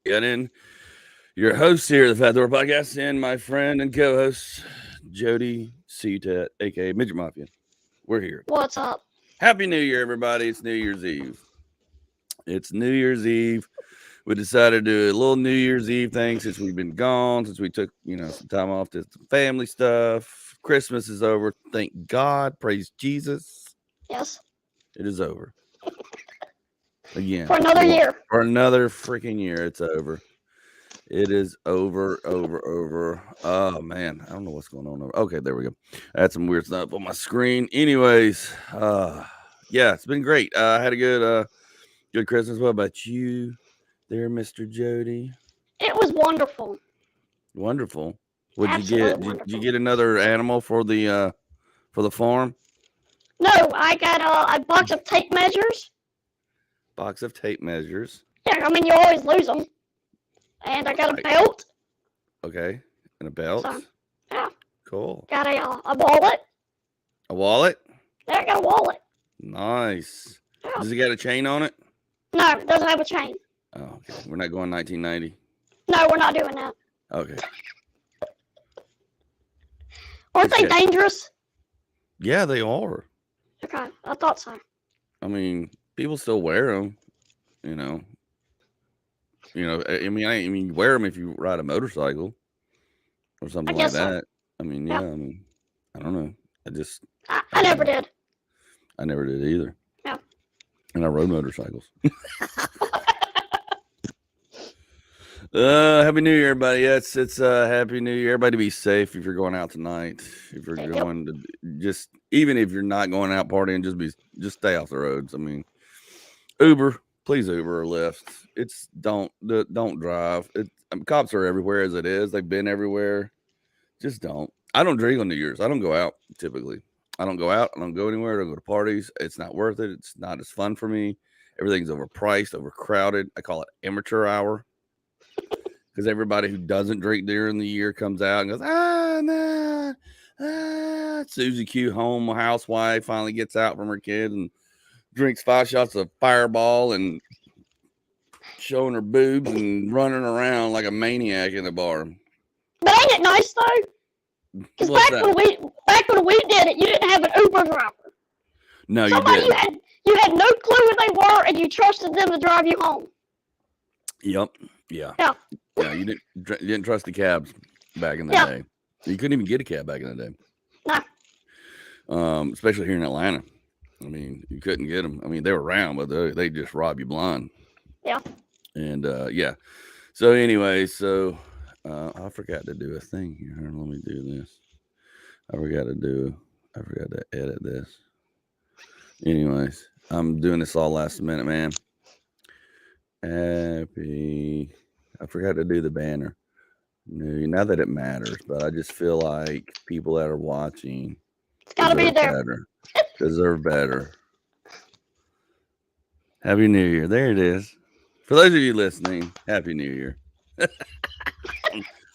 Gunnin, your host here at the Fat Door Podcast, and my friend and co-host Jody, Cieutat, aka Midget Mafia. We're here. What's up? Happy New Year, everybody! It's New Year's Eve. It's New Year's Eve. We decided to do a little New Year's Eve thing since we've been gone, since we took some time off to some family stuff. Christmas is over. Thank God. Praise Jesus. Yes. It is over. Again. For another year. For another freaking year. It's over. It is over. Oh, man. I don't know what's going on. Okay, there we go. I had some weird stuff on my screen. Anyways, yeah, it's been great. I had a good Christmas. What about you there, Mr. Jody? It was wonderful. Wonderful. What'd Absolutely you get? wonderful. Did you get another animal for the farm? No, I got a box of tape measures. Box of tape measures. Yeah, I mean, you always lose them. And I got a belt. Okay. And a belt. So, yeah. Cool. Got a wallet. A wallet? Yeah, I got a wallet. Nice. Yeah. Does it got a chain on it? No, it doesn't have a chain. Oh, okay. We're not going 1990. No, we're not doing that. Okay. Aren't they dangerous? Yeah, they are. Okay, I thought so. I mean, people still wear them. I mean, you wear them if you ride a motorcycle or something like that. I mean, yeah. I mean, I don't know. I never did. I never did either. Yeah. And I rode motorcycles. Happy New Year, everybody. Yeah, it's Happy New Year. Everybody be safe if you're going out tonight. If you're going to even if you're not going out partying, just stay off the roads. I mean, please Uber or Lyft. Don't drive. Cops are everywhere as it is. They've been everywhere. Just don't. I don't drink on New Year's. I don't go out typically. I don't go out. I don't go anywhere. I don't go to parties. It's not worth it. It's not as fun for me. Everything's overpriced, overcrowded. I call it amateur hour. Because everybody who doesn't drink during the year comes out and goes, nah. Susie Q, housewife, finally gets out from her kid and drinks 5 shots of Fireball and showing her boobs and running around like a maniac in the bar. But ain't it nice though? Because back when we did it, you didn't have an Uber driver. No, you didn't. You had no clue who they were, and you trusted them to drive you home. Yep. Yeah. Yeah. You didn't trust the cabs back in the day. You couldn't even get a cab back in the day. No. Especially here in Atlanta. I mean, you couldn't get them. I mean, they were around, but they just rob you blind. Yeah. And yeah. So anyway, I forgot to do a thing here. Let me do this. I forgot to edit this. Anyways, I'm doing this all last minute, man. I forgot to do the banner. Not that it matters, but I just feel like people that are watching it's gotta be there. Deserve better. Happy New Year. There it is. For those of you listening, Happy New Year.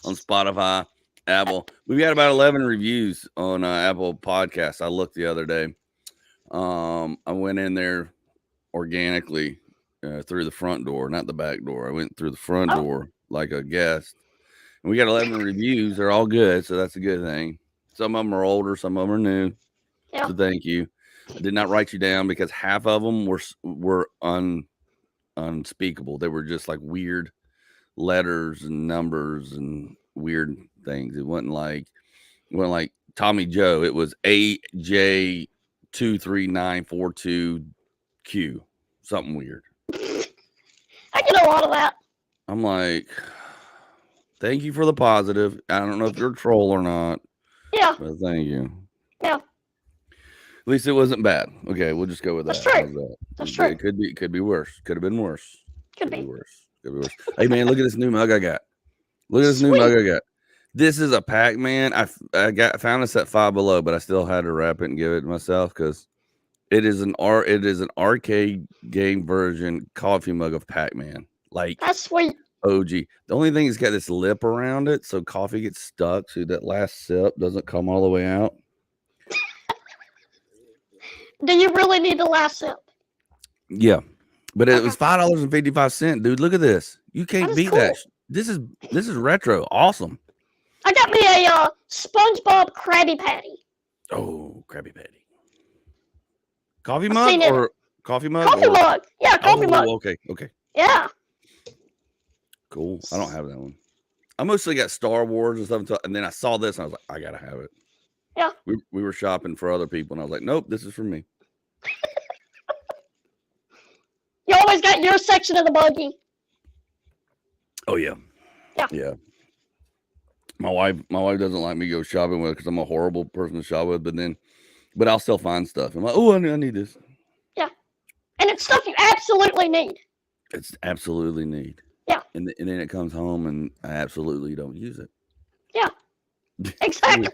On Spotify, Apple. We've got about 11 reviews on Apple Podcasts. I looked the other day. I went in there organically through the front door, not the back door. I went through the front door like a guest. And we got 11 reviews. They're all good, so that's a good thing. Some of them are older, some of them are new. Yeah. So thank you. I did not write you down because half of them were unspeakable. They were just like weird letters and numbers and weird things. It wasn't like Tommy Joe. It was AJ23942Q. Something weird. I get a lot of that. I'm like, thank you for the positive. I don't know if you're a troll or not. Yeah. But thank you. Yeah. At least it wasn't bad. Okay, we'll just go with that. That's true. That's true. It could be worse. Could have been worse. Could be worse. Could be worse. Hey man, look at this new mug I got. New mug I got. This is a Pac-Man. I found this at Five Below, but I still had to wrap it and give it to myself because it is an arcade game version coffee mug of Pac-Man. Like that's sweet. OG. The only thing is got this lip around it, so coffee gets stuck, so that last sip doesn't come all the way out. Do you really need the last sip? Yeah. But it was $5.55, dude. Look at this. You can't That is beat cool. that. This is retro. Awesome. I got me a SpongeBob Krabby Patty. Oh, Krabby Patty. Coffee I've mug seen it. or coffee mug? Coffee or mug. Yeah, coffee mug. Okay. Yeah. Cool. I don't have that one. I mostly got Star Wars and stuff, and then I saw this and I was like, I gotta have it. Yeah. We were shopping for other people, and I was like, nope, this is for me. You always got your section of the buggy. Oh yeah. Yeah. My wife doesn't like me go shopping with because I'm a horrible person to shop with, but I'll still find stuff. I'm like, oh, I need this. Yeah. And it's stuff you absolutely need. It's absolutely need. Yeah. And then it comes home and I absolutely don't use it. Yeah. Exactly.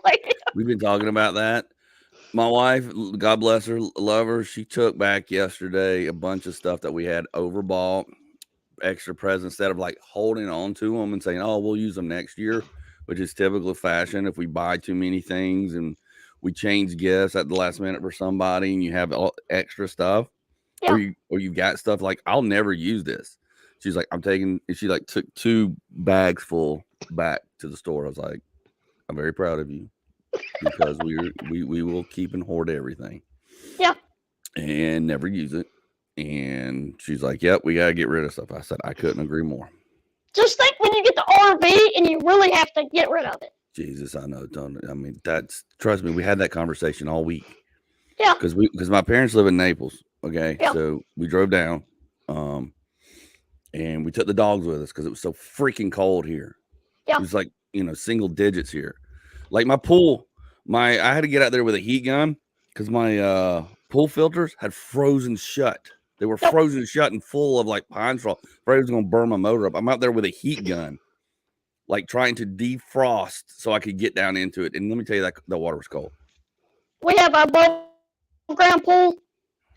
We've been talking about that. My wife, God bless her, love her, she took back yesterday a bunch of stuff that we had overbought, extra presents, instead of like holding on to them and saying, oh, we'll use them next year, which is typical fashion. If we buy too many things and we change gifts at the last minute for somebody and you have all extra stuff, Yeah. or you got stuff like, I'll never use this. She's like, I'm taking, and she like took 2 bags full back to the store. I was like, I'm very proud of you because we will keep and hoard everything. Yeah. And never use it. And she's like, yep, we got to get rid of stuff. I said, I couldn't agree more. Just think when you get the RV and you really have to get rid of it. Jesus, I know. I mean, trust me, we had that conversation all week. Yeah. Because my parents live in Naples. Okay. Yeah. So we drove down. And we took the dogs with us because it was so freaking cold here. Yeah. It was like, single digits here. Like my pool, I had to get out there with a heat gun because my pool filters had frozen shut. They were frozen shut and full of like pine straw. Afraid it was going to burn my motor up. I'm out there with a heat gun, like trying to defrost so I could get down into it. And let me tell you that the water was cold. We have a above ground pool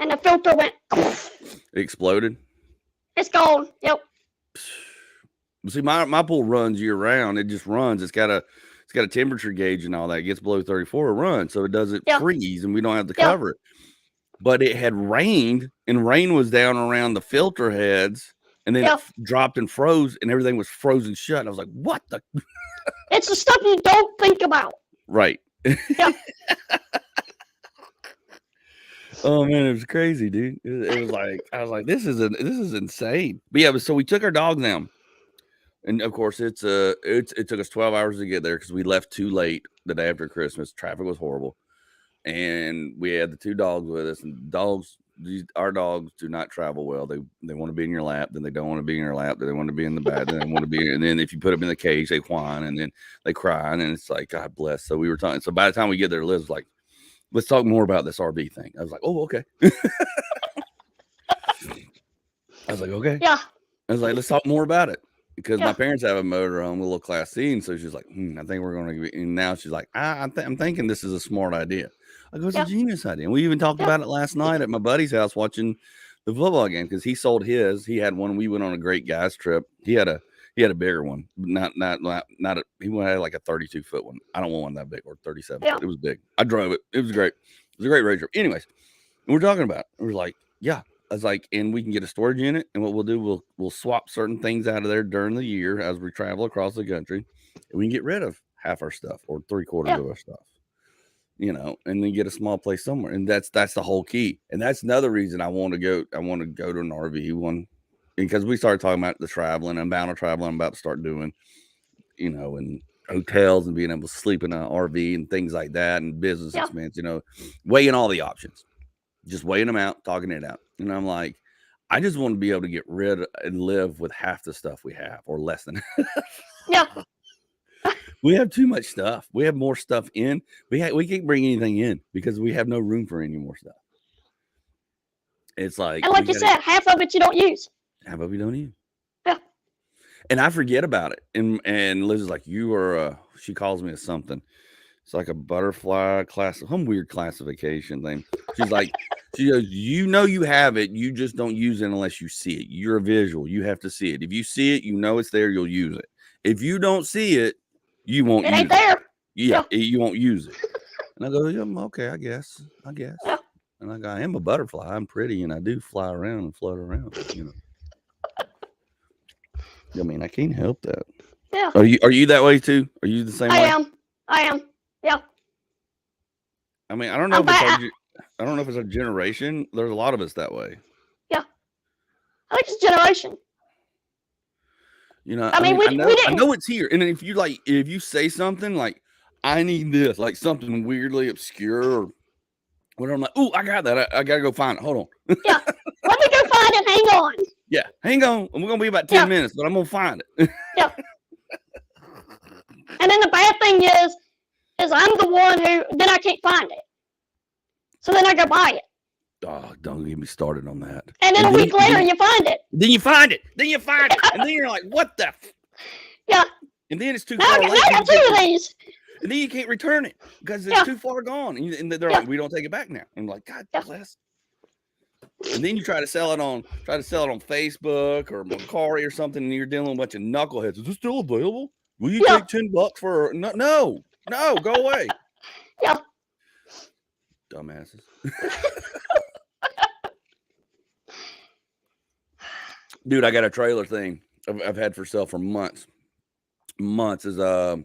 and the filter went. It exploded. It's gone. Yep. See, my pool runs year round. It just runs. It's got a temperature gauge and all that. It gets below 34, it runs, so it doesn't freeze, and we don't have to cover it. But it had rained, and rain was down around the filter heads, and then it dropped and froze, and everything was frozen shut. And I was like, "What the?" It's the stuff you don't think about. Right. Yeah. Oh man, it was crazy, dude. It was like I was like, this is insane. But yeah, so we took our dog down, and of course it took us 12 hours to get there because we left too late the day after Christmas. Traffic was horrible, and we had the 2 dogs with us. And our dogs do not travel well. They want to be in your lap, then they don't want to be in your lap, then they want to be in the bed, then they want to be, and then if you put them in the cage, they whine and then they cry, and then it's like, God bless. So we were talking. So by the time we get there, Liz was like, let's talk more about this RV thing. I was like, oh, okay. I was like, okay. Yeah. I was like, let's talk more about it. Because my parents have a motorhome, a little Class C. And so she's like, I think we're going to, and now she's like, I'm thinking this is a smart idea. I go, it's a genius idea. And we even talked about it last night at my buddy's house watching the football game because he sold his. He had one. We went on a great guys trip. He had a bigger one, not he had like a 32-foot one. I don't want one that big, or 37. It was big. I drove it. It was great. It was a great road trip. Anyways, we're talking about it. We're like, I was like, and we can get a storage unit, and what we'll do, we'll swap certain things out of there during the year as we travel across the country, and we can get rid of half our stuff or 3/4 of our stuff, and then get a small place somewhere. And that's the whole key. And that's another reason I want to go to an RV one. Because we started talking about the traveling, amount of traveling I'm about to start doing, and hotels and being able to sleep in an RV and things like that, and business expense, weighing all the options, just weighing them out, talking it out. And I'm like, I just want to be able to get rid of and live with half the stuff we have, or less than. We have too much stuff. We have more stuff in. We can't bring anything in because we have no room for any more stuff. It's like, and like you said, half of it you don't use. How about we don't use? Yeah. And I forget about it. And Liz is like, you are she calls me a something. It's like a butterfly class, some weird classification thing. She's like, she goes, you have it, you just don't use it unless you see it. You're a visual. You have to see it. If you see it, it's there, you'll use it. If you don't see it, you won't use it. It ain't there. Yeah, you won't use it. And I go, okay, I guess. Yeah. And I go, I am a butterfly. I'm pretty and I do fly around and float around, I mean, I can't help that. Yeah. Are you that way too? Are you the same way? I am. Yeah. I mean, I don't know if it's our generation. There's a lot of us that way. Yeah. I think it's generation. You know, I mean, we didn't. I know it's here. And if you say something like, I need this, like something weirdly obscure or whatever, I'm like, oh, I got that. I got to go find it. Hold on. Yeah. Let me go find it. Hang on. Yeah. Hang on. We're going to be about 10 minutes, but I'm going to find it. Yeah. And then the bad thing is I'm the one who, then I can't find it. So then I go buy it. Oh, don't get me started on that. And then a week later, you find it. Then you find it. And then you're like, what the? Yeah. And then it's too far away. Now I got 2 of these. And then you can't return it because it's too far gone. And they're like, we don't take it back now. I'm like, God bless. And then you try to sell it on Facebook or Mercari or something, and you're dealing with a bunch of knuckleheads. Is this still available? Will you take $10 for no, go away. Yeah. Dumbasses. Dude, I got a trailer thing I've had for sale for months. Months is a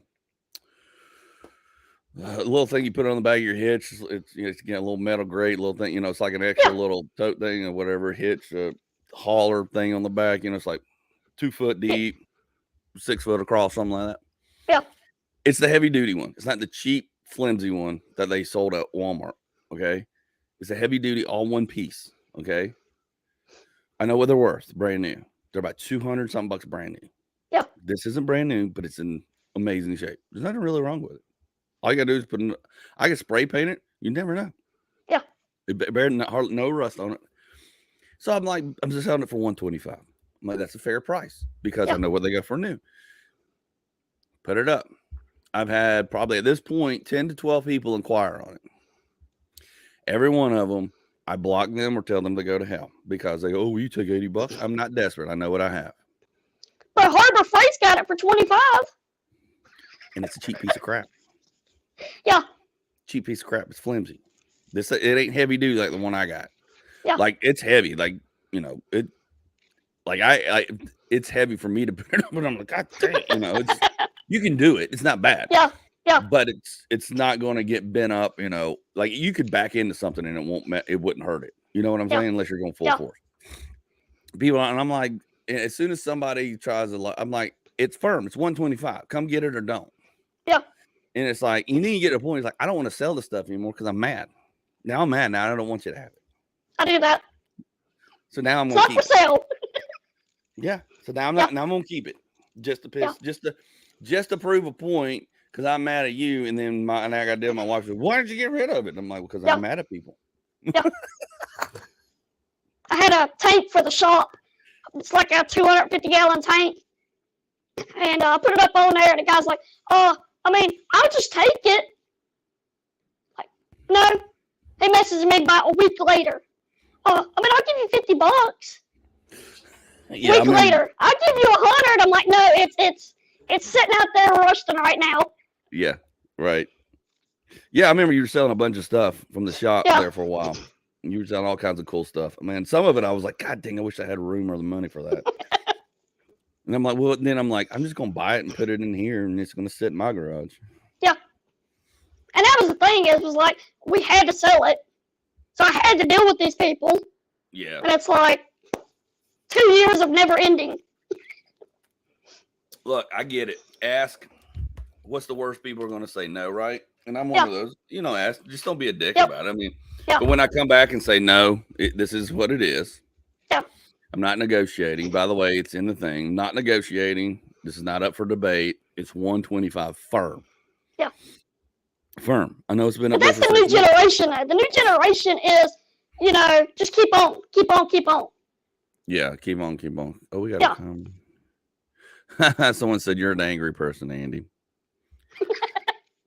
little thing you put on the back of your hitch. It's a little metal grate, little thing. It's like an extra little tote thing or whatever. Hitch, hauler thing on the back. It's like 2 foot deep, 6 foot across, something like that. Yeah. It's the heavy duty one. It's not the cheap, flimsy one that they sold at Walmart. Okay. It's a heavy duty, all one piece. Okay. I know what they're worth. Brand new. They're about 200 something bucks brand new. Yeah. This isn't brand new, but it's in amazing shape. There's nothing really wrong with it. All you gotta do is I can spray paint it. You never know. Yeah. It better no rust on it. So I'm just selling it for $125. I'm like, that's a fair price because I know what they got for new. Put it up. I've had probably at this point 10 to 12 people inquire on it. Every one of them, I block them or tell them to go to hell because they go, oh, you take $80. I'm not desperate. I know what I have. But Harbor Freight's got it for $25. And it's a cheap piece of crap. Yeah. Cheap piece of crap. It's flimsy. It ain't heavy duty like the one I got. Yeah. Like it's heavy. Like, it like it's heavy for me to put it up, but I'm like, God dang, you can do it. It's not bad. Yeah. Yeah. But it's not going to get bent up, like you could back into something and it wouldn't hurt it. You know what I'm saying? Unless you're going full force. People, and I'm like, as soon as somebody tries I'm like, it's firm. It's $125. Come get it or don't. Yeah. And it's like, you need to get to a point. It's like, I don't want to sell this stuff anymore because I'm mad. Now I'm mad. Now I don't want you to have it. I do that. So now I'm going to keep it. It's not for sale. Yeah. So now I'm not. Now I'm going to keep it just to piss, just to prove a point. Because I'm mad at you, and then I got to deal with my wife. Said, why did you get rid of it? And I'm like, because I'm mad at people. Yeah. I had a tank for the shop. It's like a 250-gallon tank, and I put it up on there. And the guy's like, I'll just take it. Like, no. He messages me about a week later. I'll give you $50. Week later, I'll give you $100. I'm like, no, it's sitting out there rusting right now. Yeah, right. Yeah, I remember you were selling a bunch of stuff from the shop there for a while. You were selling all kinds of cool stuff. Man, some of it I was like, God dang, I wish I had room or the money for that. And I'm like, well, then I'm just going to buy it and put it in here, and it's going to sit in my garage. Yeah. And that was the thing, was like, we had to sell it. So I had to deal with these people. Yeah. And it's like 2 years of never ending. Look, I get it. Ask. What's the worst people are going to say? No, right? And I'm one of those. Ask. Just don't be a dick about it. I mean, but when I come back and say no, this is what it is. Yeah. I'm not negotiating. By the way, it's in the thing. Not negotiating. This is not up for debate. It's $125 firm. Yeah. Firm. I know it's been up. But that's the new generation. The new generation is, just keep on. Yeah, keep on. Oh, we got to come. Someone said you're an angry person, Andy.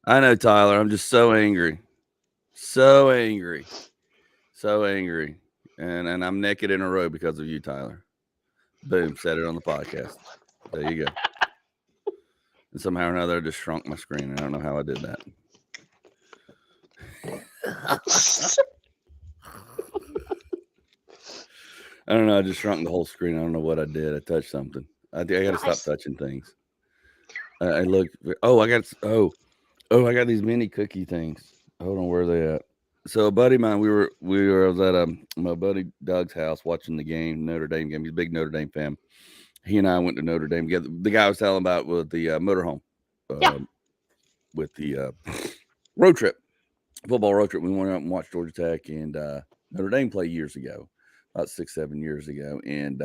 I know, Tyler. I'm just so angry. So angry. And I'm naked in a row because of you, Tyler. Boom. Said it on the podcast. There you go. And somehow or another, I just shrunk my screen. I don't know how I did that. I don't know. I just shrunk the whole screen. I don't know what I did. I touched something. I got to stop Nice. touching things. I look. Oh, I got these mini cookie things. Hold on, where are they at? So a buddy of mine, I was at my buddy Doug's house watching the game, Notre Dame game. He's a big Notre Dame fan. He and I went to Notre Dame together. The guy I was telling about with the motorhome, Yeah. with the road trip, football road trip. We went out and watched Georgia Tech and Notre Dame play years ago, about 6-7 years ago. And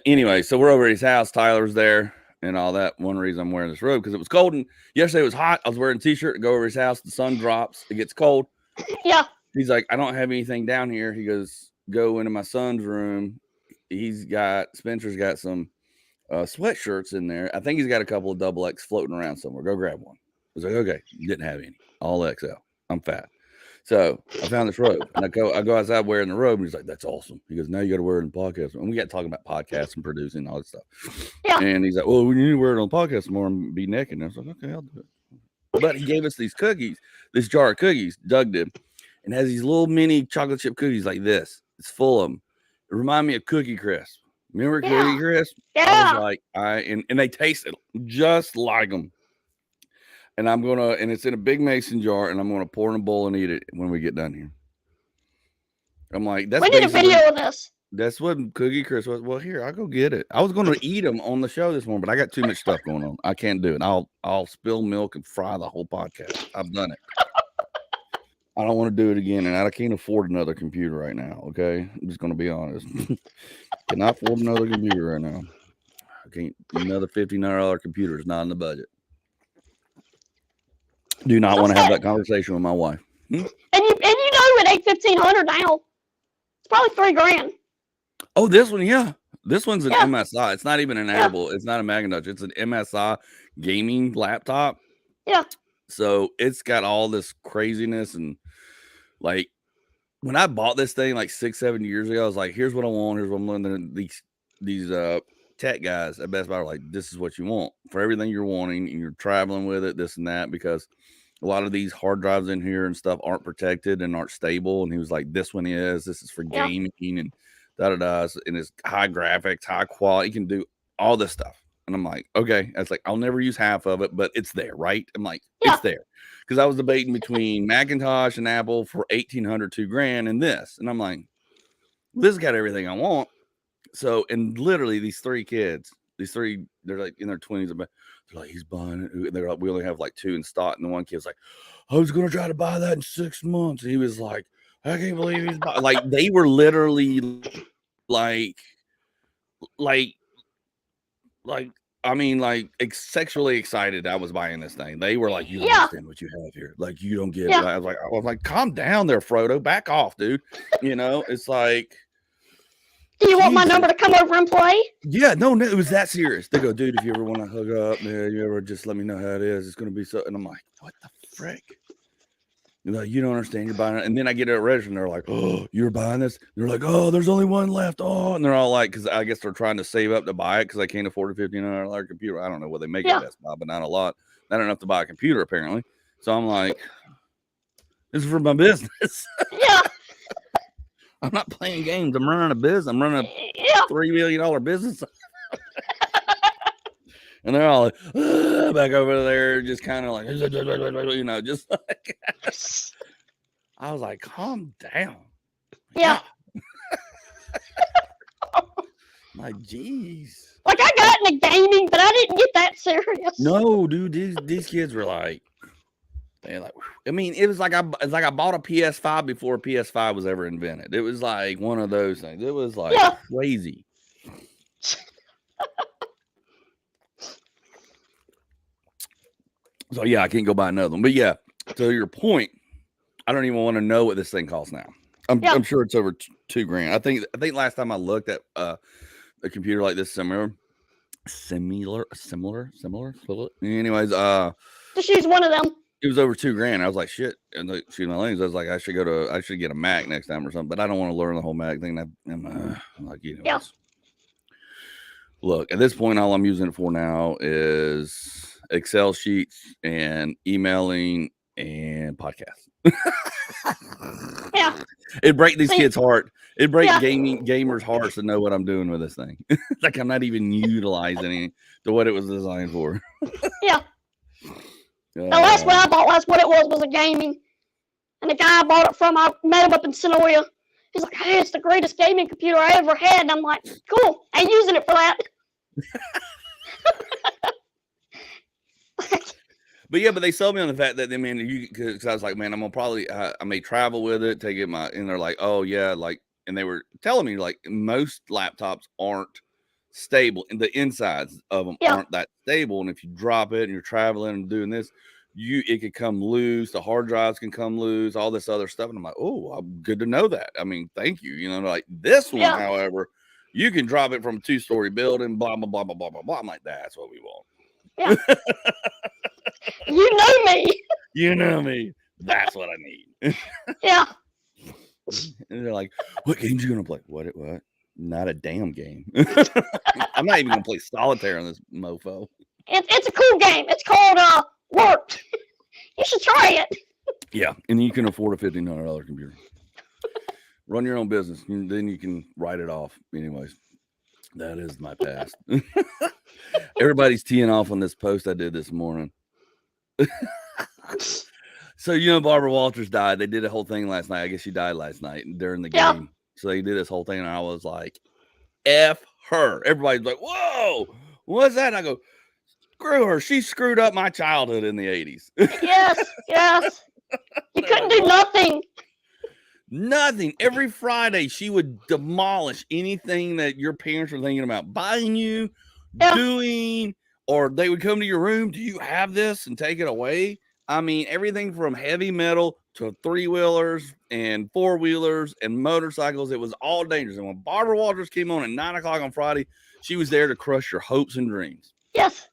anyway, so we're over at his house. Tyler's there and all that. One reason I'm wearing this robe because it was cold. And yesterday it was hot. I was wearing a t-shirt to go over his house. The sun drops. It gets cold. Yeah. He's like, I don't have anything down here. He goes, go into my son's room. Spencer's got some sweatshirts in there. I think he's got a couple of double X floating around somewhere. Go grab one. I was like, okay, didn't have any. All XL. I'm fat. So I found this robe and I go outside wearing the robe and he's like, that's awesome. He goes, now you got to wear it in the podcast. And we got talking about podcasts and producing and all that stuff. Yeah. And he's like, well, we need to wear it on the podcast more and be naked. And I was like, okay, I'll do it. But he gave us these cookies, this jar of cookies, Doug did, and has these little mini chocolate chip cookies like this. It's full of them. It reminded me of Cookie Crisp. Remember Cookie Crisp? Yeah. I was like, and they tasted just like them. And and it's in a big mason jar, and I'm gonna pour in a bowl and eat it when we get done here. I'm like, that's we need a video of this. That's what Cookie Crisp was. Well, here, I'll go get it. I was gonna eat them on the show this morning, but I got too much stuff going on. I can't do it. I'll spill milk and fry the whole podcast. I've done it. I don't want to do it again, and I can't afford another computer right now. Okay, I'm just gonna be honest. Cannot afford another computer right now. I can't. Another $1,500 computer is not in the budget. Do not want to have that conversation with my wife. And you know at $1,500 now, it's probably $3,000. Oh, this one, yeah. This one's an MSI. It's not even an Apple. It's not a Macintosh. It's an MSI gaming laptop. Yeah. So it's got all this craziness and like when I bought this thing like 6-7 years ago, I was like, here's what I want. Here's what I'm learning. These tech guys at Best Buy are like, this is what you want for everything you're wanting, and you're traveling with it, this and that, because a lot of these hard drives in here and stuff aren't protected and aren't stable. And he was like, this one is. This is for gaming and da-da-da. And it's high graphics, high quality. You can do all this stuff. And I'm like, okay. I was like, I'll never use half of it, but it's there, right? I'm like, it's there. Because I was debating between Macintosh and Apple for $1,800, $2,000, and this. And I'm like, this has got everything I want. So, and literally these three kids, they're like in their 20s. They're like, he's buying it. They're like, we only have like 2 in stock. And the one kid's like, I was going to try to buy that in 6 months. And he was like, I can't believe he's buying. Like, they were literally like, I mean, like sexually excited I was buying this thing. They were like, you don't understand what you have here. Like, you don't get it. I was like, calm down there, Frodo. Back off, dude. You know, it's like, do you want my number to come over and play? Yeah, no, it was that serious. They go, dude, if you ever want to hook up, man, you ever just let me know how it is. It's going to be so. And I'm like, what the frick? You know, you don't understand. You're buying it. And then I get it at register and they're like, oh, you're buying this? And they're like, oh, there's only one left. Oh, and they're all like, because I guess they're trying to save up to buy it because they can't afford a $1,500 computer. I don't know what they make at Best Buy, but not a lot. Not enough to buy a computer, apparently. So I'm like, this is for my business. Yeah. I'm not playing games. I'm running a business. I'm running a $3 million business. And they're all like, back over there, just kind of like, you know, just like, I was like, calm down. Yeah. Like, geez. Like, I got into gaming, but I didn't get that serious. No, dude, these kids were like, they're like, I mean, it's like I bought a PS5 before a PS5 was ever invented. It was like one of those things. It was like crazy. So yeah, I can't go buy another one. But yeah, to your point, I don't even want to know what this thing costs now. I'm sure it's over $2,000. I think last time I looked at a computer like this, similar. Anyways, just use one of them. It was over $2,000. I was like, shit. And excuse my language. I was like, I should get a Mac next time or something. But I don't want to learn the whole Mac thing. I'm like, you know. Look, at this point, all I'm using it for now is Excel sheets and emailing and podcasts. Yeah. It'd break these See? kids' heart. It'd break Yeah. gamers' hearts to know what I'm doing with this thing. Like I'm not even utilizing it to what it was designed for. Yeah. The last one I bought, that's what it was a gaming. And the guy I bought it from, I met him up in Senoia. He's like, hey, it's the greatest gaming computer I ever had. And I'm like, cool, I ain't using it for that. But yeah, but they sold me on the fact that they because I was like, man, I'm gonna probably I may travel with it, take it and they're like, oh yeah, like, and they were telling me like most laptops aren't stable, and the insides of them aren't that stable, and if you drop it and you're traveling and doing this, it could come loose, the hard drives can come loose, all this other stuff, and I'm like, oh, I'm good to know that. I mean, thank you, like this one, however, you can drop it from a 2-story building, blah blah blah blah blah blah blah. I'm like, that's what we want. Yeah. You know me. You know me. That's what I need. Yeah. And they're like, what games you gonna play? What? Not a damn game. I'm not even gonna play solitaire on this mofo. It's a cool game. It's called Work. You should try it. Yeah, and you can afford a $1,500 computer. Run your own business, then you can write it off. Anyways, that is my past. Everybody's teeing off on this post I did this morning. So Barbara Walters died. They did a whole thing last night. I guess she died last night during the game. So they did this whole thing, and I was like, F her. Everybody's like, whoa, what's that? And I go, screw her. She screwed up my childhood in the 80s. Yes. You couldn't do nothing. Nothing. Every Friday, she would demolish anything that your parents were thinking about buying you, doing, or they would come to your room. Do you have this? And take it away. I mean, everything from heavy metal to 3-wheelers and 4-wheelers and motorcycles. It was all dangerous. And when Barbara Walters came on at 9:00 on Friday, she was there to crush your hopes and dreams. Yes.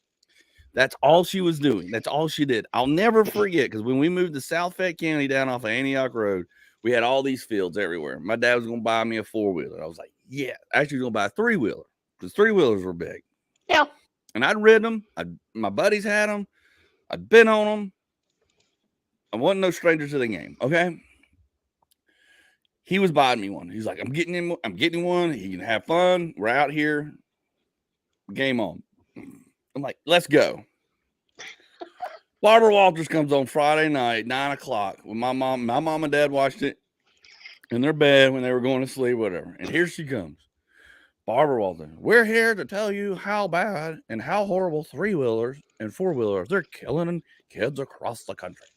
That's all she was doing. That's all she did. I'll never forget, because when we moved to South Fayette County down off of Antioch Road, we had all these fields everywhere. My dad was going to buy me a 4-wheeler. I was like, yeah. Actually, going to buy a 3-wheeler because 3-wheelers were big. Yeah. And I'd ridden them. My buddies had them. I'd been on them. I wasn't no stranger to the game. Okay. He was buying me one. He's like, I'm getting one. He can have fun. We're out here. Game on. I'm like, let's go. Barbara Walters comes on Friday night, 9:00. When my mom and dad watched it in their bed when they were going to sleep, whatever. And here she comes. Barbara Walters. We're here to tell you how bad and how horrible 3-wheelers and 4-wheelers, they're killing kids across the country.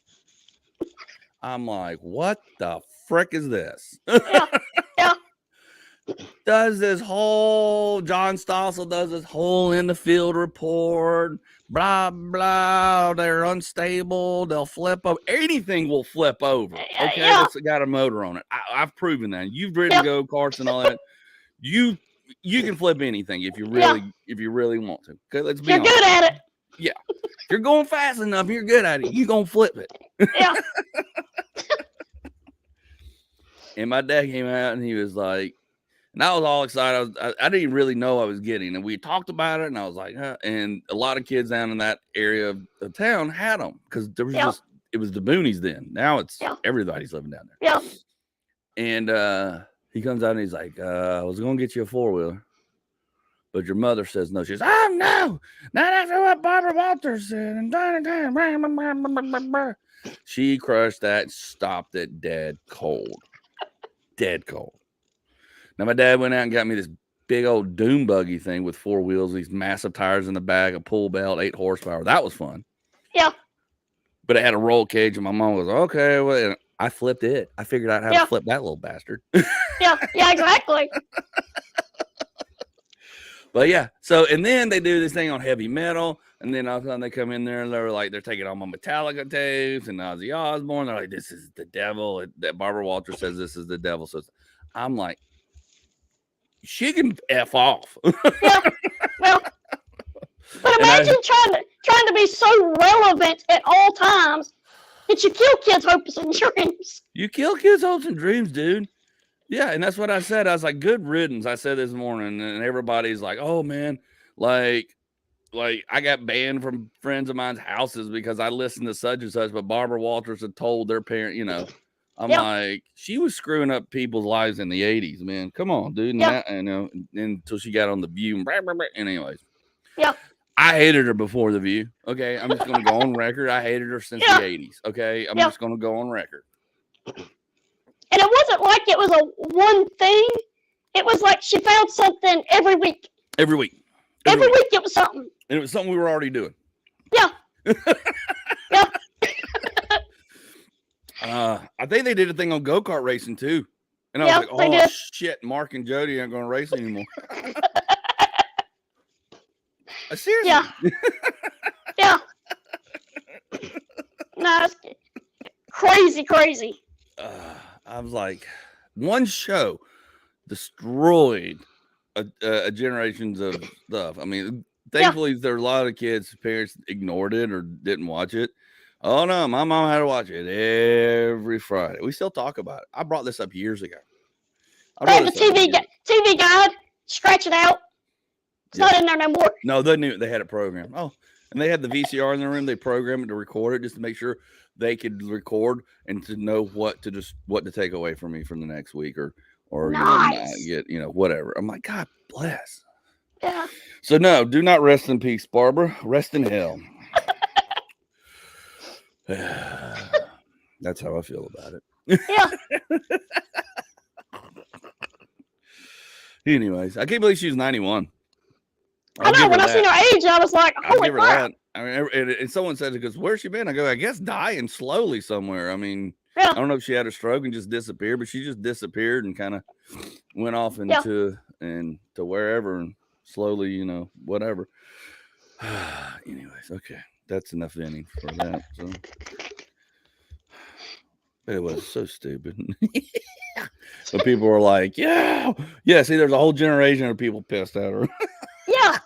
I'm like, what the frick is this? Yeah. Does this whole, John Stossel does this whole in the field report, blah, blah, they're unstable, they'll flip over. Anything will flip over, okay? That's got a motor on it. I've proven that. You've ridden go-karts and all that. You can flip anything if you really want to. Okay, let's be honest. You're good at it. Yeah. If you're going fast enough, you're good at it. You're going to flip it. Yeah. And my dad came out and he was like, and I was all excited. I didn't really know I was getting, and we talked about it, and I was like, huh. And a lot of kids down in that area of town had them because there was it was the boonies then. Now it's everybody's living down there. Yeah. And he comes out and he's like, I was going to get you a 4-wheeler, but your mother says no. She says, oh, no, not after what Barbara Walters said. And she crushed that and stopped it dead cold. Dead cold. Now, my dad went out and got me this big old dune buggy thing with 4 wheels, these massive tires in the back, a pull belt, 8 horsepower. That was fun. Yeah. But it had a roll cage, and my mom was, okay, well, and I flipped it. I figured out how to flip that little bastard. Yeah, exactly. But yeah, so, and then they do this thing on heavy metal, and then all of a sudden they come in there and they're taking all my Metallica tapes and Ozzy Osbourne. They're like, this is the devil. That Barbara Walters says this is the devil. So I'm like, she can F off. Yeah. Well, but imagine trying to be so relevant at all times that you kill kids' hopes and dreams. You kill kids' hopes and dreams, dude. Yeah, and that's what I said. I was like, good riddance. I said this morning, and everybody's like, oh, man, like, like I got banned from friends of mine's houses because I listened to such and such, but Barbara Walters had told their parent, you know. I'm like, she was screwing up people's lives in the 80s, man. Come on, dude. And that, you know, until she got on The View. And anyways. Yeah. I hated her before The View. Okay. I'm just going to go on record. I hated her since the 80s. Okay. I'm just going to go on record. And it wasn't like it was a one thing. It was like she found something every week. Every week it was something. And it was something we were already doing. Yeah. Yeah. I think they did a thing on go-kart racing too. And I was like, oh shit, Mark and Jody aren't going to race anymore. Seriously. Yeah. Yeah. No, it's crazy. I was like, one show destroyed a generations of stuff. I mean, thankfully there were a lot of kids' parents ignored it or didn't watch it. Oh no, my mom had to watch it every Friday. We still talk about it. I brought this up years ago. They had the TV guide. Scratch it out. It's not in there no more. No, they knew they had it programmed. Oh, and they had the VCR in their room. They programmed it to record it just to make sure they could record and to know what to take away from me from the next week or nice. Get whatever. I'm like, God bless. Yeah. So no, do not rest in peace, Barbara. Rest in hell. That's how I feel about it. Yeah. Anyways, I can't believe she was 91. I know. When I seen her age, I was like, holy crap. I mean, and someone said, "Because where's she been?" I go, "I guess dying slowly somewhere." I mean, I don't know if she had a stroke and just disappeared, but she just disappeared and kind of went off into to wherever and slowly, whatever. Anyways, okay, that's enough venting for that. So. It was so stupid. But people were like, yeah. See, there's a whole generation of people pissed at her. Yeah.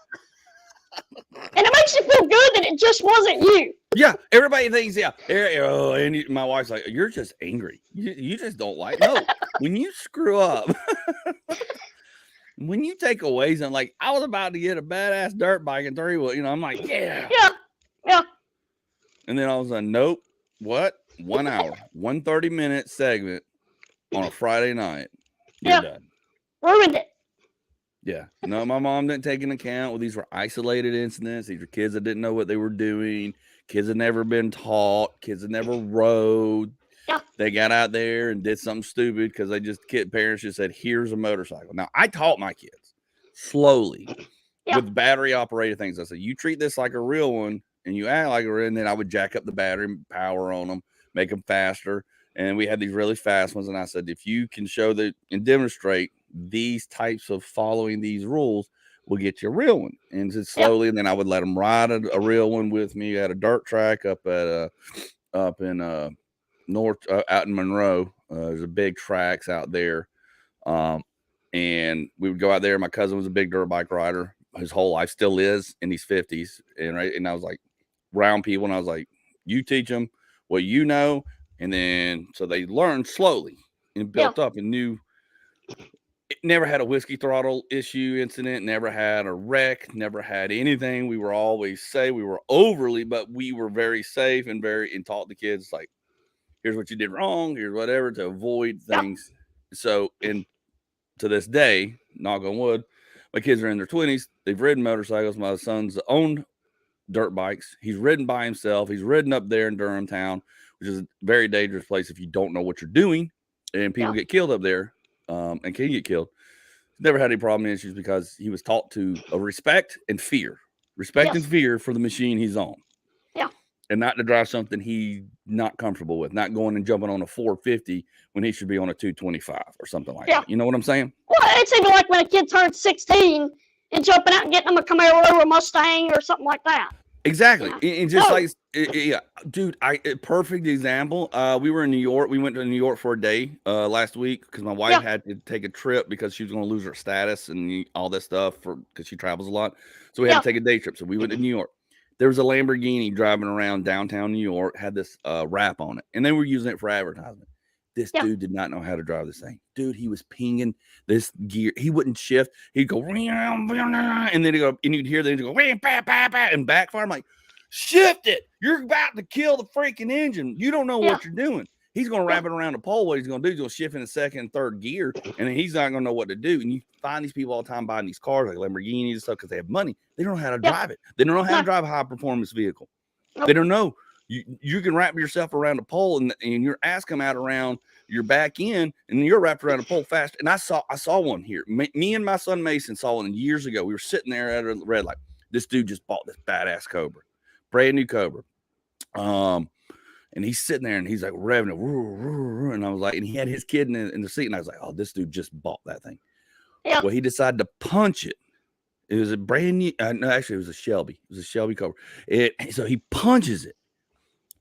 And it makes you feel good that it just wasn't you. Yeah, everybody thinks, and my wife's like, you're just angry. You just don't like. No, when you screw up, when you take away something, like I was about to get a badass dirt bike and three-wheel, I'm like, yeah. And then all of a sudden, nope. What? 1 hour, 1 30-minute segment on a Friday night. You're done. Ruined it. Yeah. No, my mom didn't take into account. Well, these were isolated incidents. These were kids that didn't know what they were doing. Kids had never been taught. Kids had never rode. Yeah. They got out there and did something stupid because parents just said, here's a motorcycle. Now, I taught my kids slowly with battery operated things. I said, you treat this like a real one and you act like a real, and then I would jack up the battery power on them, make them faster. And we had these really fast ones. And I said, if you can show and demonstrate these types of following these rules, we'll get you a real one. And just slowly, and then I would let them ride a real one with me at a dirt track up in North, out in Monroe. There's a big tracks out there. And we would go out there. My cousin was a big dirt bike rider his whole life, still is in his 50s. And I was like, round people. And I was like, you teach them what you know. And then, so they learned slowly and built up and knew. It never had a whiskey throttle issue incident, never had a wreck, never had anything. We were always safe. We were but we were very safe and taught the kids, like, here's what you did wrong. Here's whatever to avoid things. So, and to this day, knock on wood, my kids are in their 20s. They've ridden motorcycles. My son's owned dirt bikes. He's ridden by himself. He's ridden up there in Durham town, which is a very dangerous place if you don't know what you're doing, and people get killed up there, and can get killed. Never had any problem issues because he was taught to respect and fear and fear for the machine he's on. Yeah. And not to drive something he's not comfortable with, not going and jumping on a 450 when he should be on a 225 or something like that. You know what I'm saying? Well, it's even like when a kid turns 16 and jumping out and getting them a Camaro or a Mustang or something like that. Exactly. And just dude, perfect example. We were in New York. We went to New York for a day last week because my wife had to take a trip because she was going to lose her status and all this stuff because she travels a lot. So we had to take a day trip. So we went to New York. There was a Lamborghini driving around downtown New York, had this wrap on it, and they were using it for advertisement. This Yeah. dude did not know how to drive this thing. Dude, he was pinging this gear. He wouldn't shift. He'd go, and then he'd go, and you'd hear the engine go, and backfire. I'm like, shift it. You're about to kill the freaking engine. You don't know what you're doing. He's going to wrap it around the pole. What he's going to do is going to shift in the second and third gear, and then he's not going to know what to do. And you find these people all the time buying these cars like Lamborghinis and stuff because they have money. They don't know how to drive it. They don't know how to drive a high-performance vehicle. They don't know. You can wrap yourself around a pole and your ass come out around your back end, and you're wrapped around a pole fast. And I saw one here. Me and my son Mason saw one years ago. We were sitting there at a red light. This dude just bought this badass Cobra, brand new Cobra. And he's sitting there and he's like revving it, and I was like, and he had his kid in the seat, and I was like, oh, this dude just bought that thing. Yeah. Well, he decided to punch it. It was a brand new. No, actually, it was a Shelby. It was a Shelby Cobra. So he punches it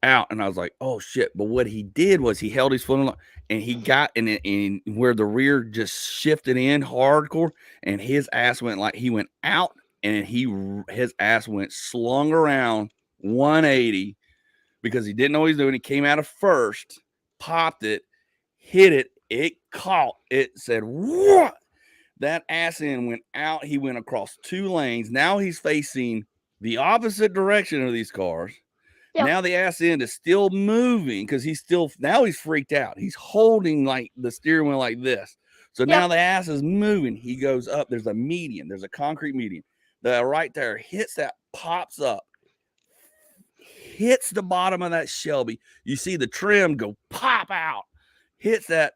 out, and I was like, oh shit. But what he did was he held his foot on, and he got in where the rear just shifted in hardcore, and his ass went he went out, and his ass went slung around 180 because he didn't know what he was doing. He came out of first, popped it, hit it, it caught, it said what? That ass end went out. He went across 2 lanes. Now he's facing the opposite direction of these cars. Yep. Now the ass end is still moving because he's freaked out. He's holding like the steering wheel like this. So now the ass is moving. He goes up. There's a median. There's a concrete median. The right there hits that, pops up, hits the bottom of that Shelby. You see the trim go pop out, hits that.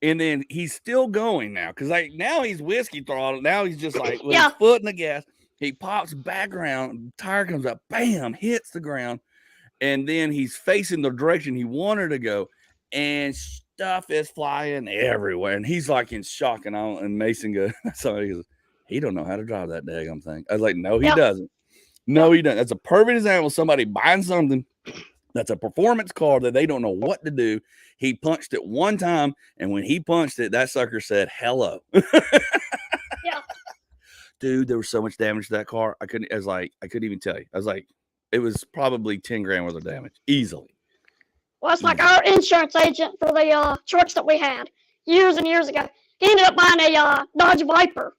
And then he's still going now because now he's whiskey throttle. Now he's just like with his foot in the gas. He pops back around, tire comes up, bam, hits the ground. And then he's facing the direction he wanted to go. And stuff is flying everywhere. And he's like in shock. And Mason goes, so he goes, he don't know how to drive that daggum thing. I was like, no, he doesn't. No, he doesn't. That's a perfect example of somebody buying something that's a performance car that they don't know what to do. He punched it one time, and when he punched it, that sucker said, hello. Dude, there was so much damage to that car. I couldn't even tell you. I was like, it was probably 10 grand worth of damage, easily. Well, it's like our insurance agent for the trucks that we had years and years ago. He ended up buying a Dodge Viper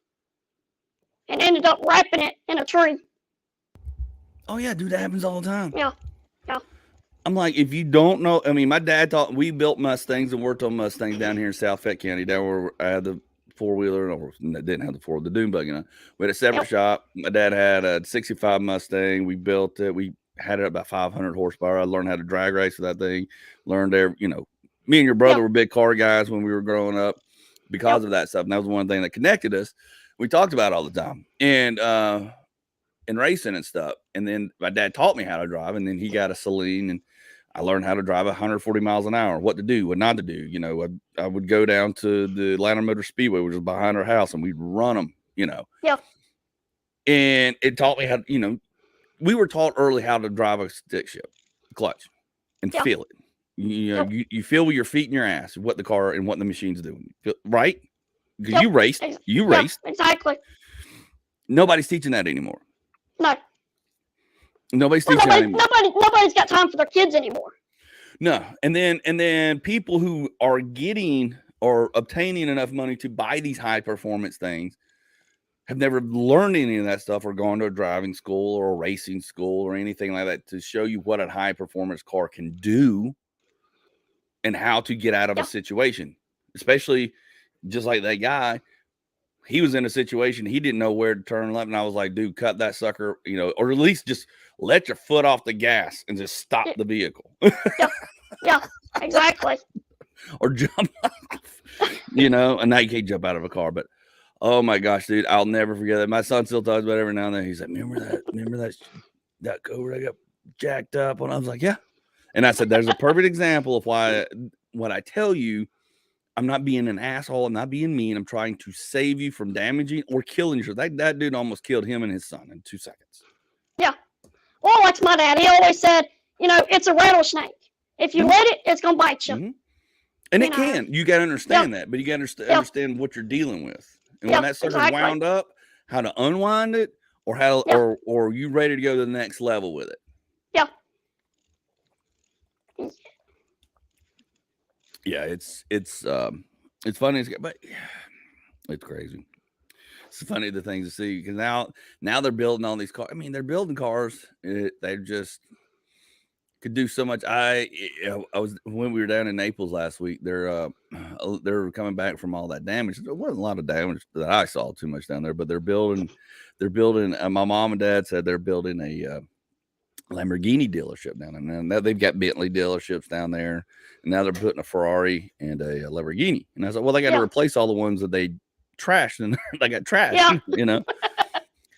and ended up wrapping it in a tree. Oh, yeah, dude, that happens all the time. Yeah. I'm like, if you don't know, I mean, my dad we built Mustangs and worked on Mustangs down here in South Fayette County, down where I had the 4-wheeler, or didn't have the dune buggy. We had a separate shop. My dad had a 65 Mustang. We built it. We had it about 500 horsepower. I learned how to drag race with that thing. Learned there, me and your brother were big car guys when we were growing up because of that stuff. And that was one thing that connected us. We talked about it all the time. And racing and stuff. And then my dad taught me how to drive, and then he got a Celine, and I learned how to drive 140 miles an hour, what to do, what not to do. I would go down to the Atlanta Motor Speedway, which was behind our house, and we'd run them, And it taught me how, we were taught early how to drive a stick shift, clutch, and feel it. You feel with your feet and your ass what the car and what the machine's doing, right? You raced. You raced. Exactly. Nobody's teaching that anymore. No. Nobody's teaching that anymore. Nobody's got time for their kids anymore. No. And then people who are getting or obtaining enough money to buy these high performance things have never learned any of that stuff or gone to a driving school or a racing school or anything like that to show you what a high performance car can do and how to get out of a situation. Especially just like that guy. He was in a situation, he didn't know where to turn left. And I was like, dude, cut that sucker, or at least just let your foot off the gas and just stop the vehicle. Yeah, exactly. Or jump off, and now you can't jump out of a car. But oh my gosh, dude, I'll never forget that. My son still talks about it every now and then. He's like, remember that Cobra that got jacked up? And I was like, yeah. And I said, there's a perfect example of why what I tell you, I'm not being an asshole. I'm not being mean. I'm trying to save you from damaging or killing yourself. That dude almost killed him and his son in 2 seconds. Yeah. Well, like my dad, he always said, it's a rattlesnake. If you let it, it's going to bite you. Mm-hmm. And it can. You got to understand that. But you got to understand what you're dealing with. And when that sucker's wound up, how to unwind it or or you ready to go to the next level with it. Yeah. Yeah, it's funny, but it's crazy. It's funny the things to see because now they're building all these cars. I mean, they're building cars. They just could do so much. I was when we were down in Naples last week. They're coming back from all that damage. There wasn't a lot of damage that I saw too much down there, but they're building. My mom and dad said they're building a Lamborghini dealership down there. Now they've got Bentley dealerships down there, and now they're putting a Ferrari and a Lamborghini. And I was like, well, they got to replace all the ones that they trashed, and they got trashed. Yeah.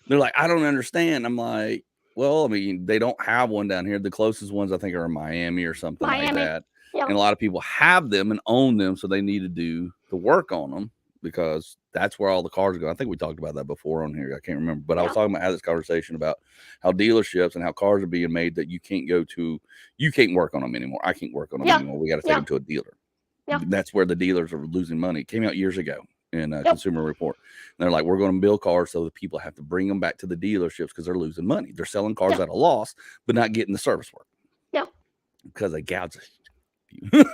They're like, I don't understand. I'm like, well, I mean, they don't have one down here. The closest ones I think are in Miami or something like that. Yeah. And a lot of people have them and own them, so they need to do the work on them because that's where all the cars go. I think we talked about that before on here. I can't remember, but I was talking about how this conversation about how dealerships and how cars are being made that you can't work on them anymore. I can't work on them anymore. We got to take them to a dealer. Yeah. That's where the dealers are losing money. It came out years ago in Consumer Report. And they're like, we're going to build cars so that people have to bring them back to the dealerships because they're losing money. They're selling cars at a loss, but not getting the service work. Yeah. Because they gouge you.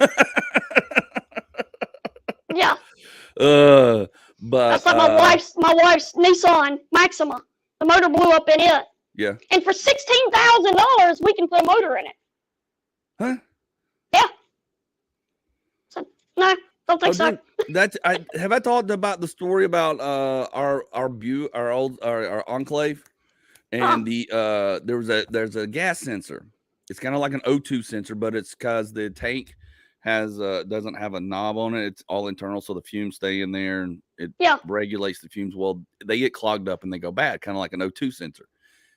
Yeah. But that's like my wife's Nissan Maxima. The motor blew up in it. Yeah. And for $16,000, we can put a motor in it. Huh? Yeah. So no, don't think so. Have I talked about the story about our enclave and there's a gas sensor. It's kind of like an O2 sensor, but it's because the tank doesn't have a knob on it. It's all internal, so the fumes stay in there and it regulates the fumes. Well, they get clogged up and they go bad, kind of like an O2 sensor.